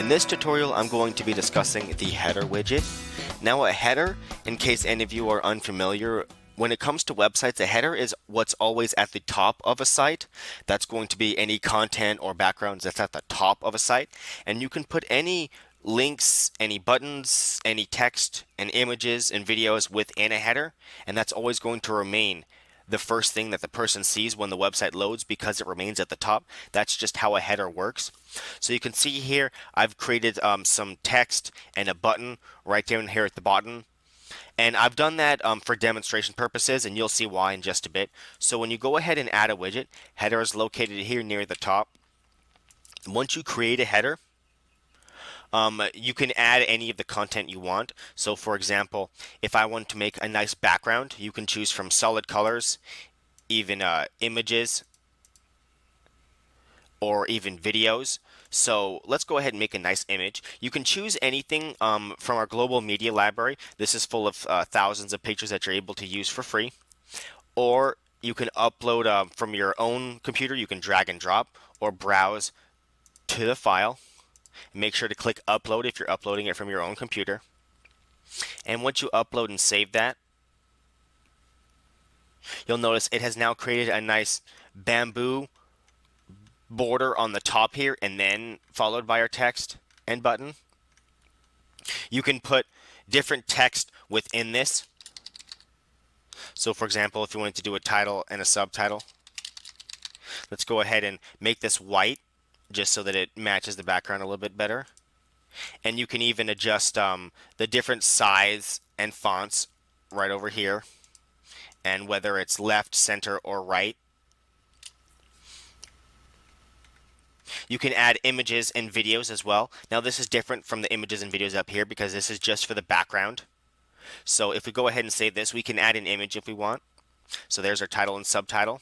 In this tutorial, I'm going to be discussing the header widget. Now, a header, in case any of you are unfamiliar, when it comes to websites, a header is what's always at the top of a site. That's going to be any content or backgrounds that's at the top of a site. And you can put any links, any buttons, any text, and images and videos within a header, and that's always going to remain the first thing that the person sees when the website loads because it remains at the top. That's just how a header works. So you can see here I've created some text and a button right down here at the bottom. And I've done that for demonstration purposes, and you'll see why in just a bit. So when you go ahead and add a widget, header is located here near the top. Once you create a header, you can add any of the content you want. So for example, if I want to make a nice background, you can choose from solid colors, even images, or even videos. So let's go ahead and make a nice image. You can choose anything from our global media library. This is full of thousands of pictures that you're able to use for free. Or you can upload from your own computer. You can drag and drop or browse to the file. Make sure to click upload if you're uploading it from your own computer. And once you upload and save that, you'll notice it has now created a nice bamboo border on the top here, and then followed by our text and button. You can put different text within this. So for example, if you wanted to do a title and a subtitle, let's go ahead and make this white just so that it matches the background a little bit better. And you can even adjust the different size and fonts right over here, and whether it's left, center, or right. You can add images and videos as well. Now this is different from the images and videos up here because this is just for the background. So if we go ahead and save this, we can add an image if we want. So there's our title and subtitle.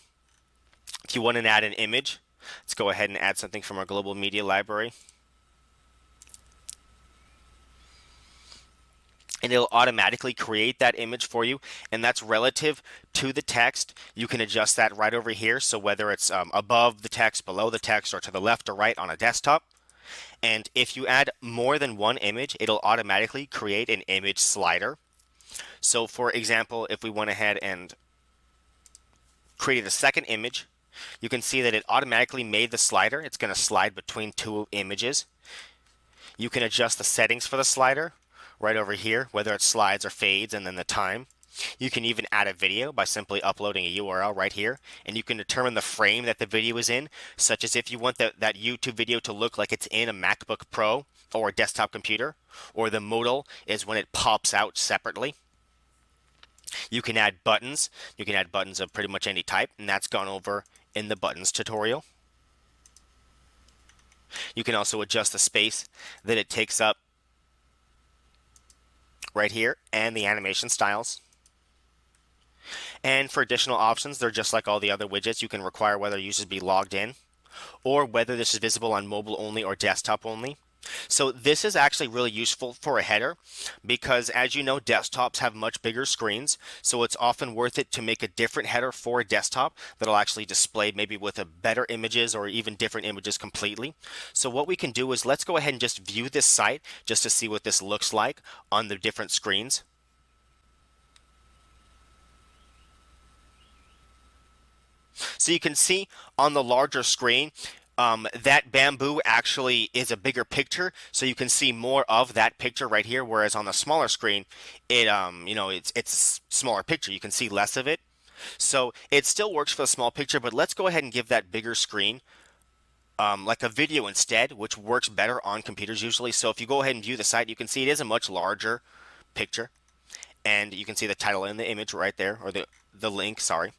If you want to add an image, let's go ahead and add something from our global media library. And it'll automatically create that image for you, and that's relative to the text. You can adjust that right over here, so whether it's above the text, below the text, or to the left or right on a desktop. And if you add more than one image, it'll automatically create an image slider. So for example, if we went ahead and created a second image, you can see that it automatically made the slider. It's going to slide between two images. You can adjust the settings for the slider right over here, whether it slides or fades, and then the time. You can even add a video by simply uploading a URL right here, and you can determine the frame that the video is in, such as if you want that YouTube video to look like it's in a MacBook Pro or a desktop computer, or the modal is when it pops out separately. You can add buttons. You can add buttons of pretty much any type, and that's gone over in the buttons tutorial. You can also adjust the space that it takes up right here, and the animation styles. And for additional options, they're just like all the other widgets. You can require whether users be logged in, or whether this is visible on mobile only or desktop only. So this is actually really useful for a header because, as you know, desktops have much bigger screens, so it's often worth it to make a different header for a desktop that'll actually display maybe with a better images or even different images completely. So what we can do is let's go ahead and just view this site just to see what this looks like on the different screens. So you can see on the larger screen, that bamboo actually is a bigger picture, so you can see more of that picture right here. Whereas on the smaller screen, it's a smaller picture. You can see less of it. So it still works for the small picture, but let's go ahead and give that bigger screen like a video instead, which works better on computers usually. So if you go ahead and view the site, you can see it is a much larger picture, and you can see the title and the image right there, or the link. Sorry.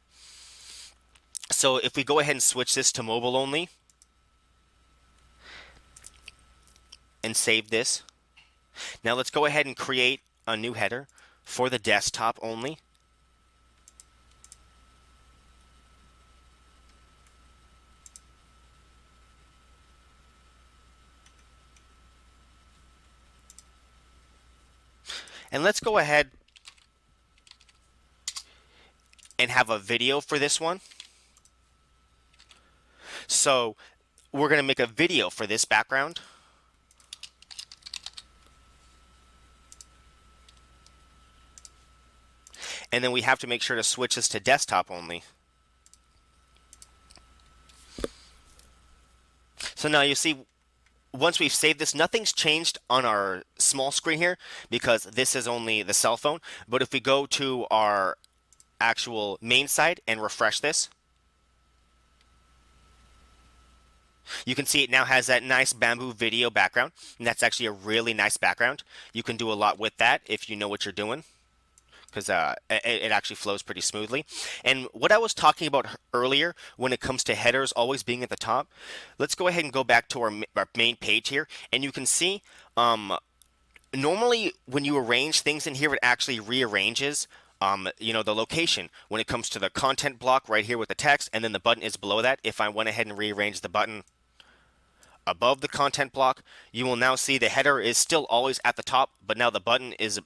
So if we go ahead and switch this to mobile only, and save this. Now let's go ahead and create a new header for the desktop only. And let's go ahead and have a video for this one. So we're going to make a video for this background. And then we have to make sure to switch this to desktop only. So now you see, once we've saved this, nothing's changed on our small screen here because this is only the cell phone. But if we go to our actual main site and refresh this, you can see it now has that nice bamboo video background, and that's actually a really nice background. You can do a lot with that if you know what you're doing, because it actually flows pretty smoothly. And what I was talking about earlier when it comes to headers always being at the top, let's go ahead and go back to our main page here, and you can see normally when you arrange things in here, it actually rearranges the location when it comes to the content block right here with the text, and then the button is below that. If I went ahead and rearrange the button above the content block, you will now see the header is still always at the top, but now the button is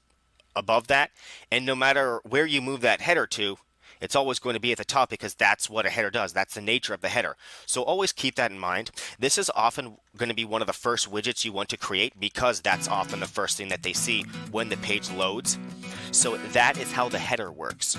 above that. And no matter where you move that header to, it's always going to be at the top because that's what a header does. That's the nature of the header. So always keep that in mind. This is often going to be one of the first widgets you want to create because that's often the first thing that they see when the page loads. So that is how the header works.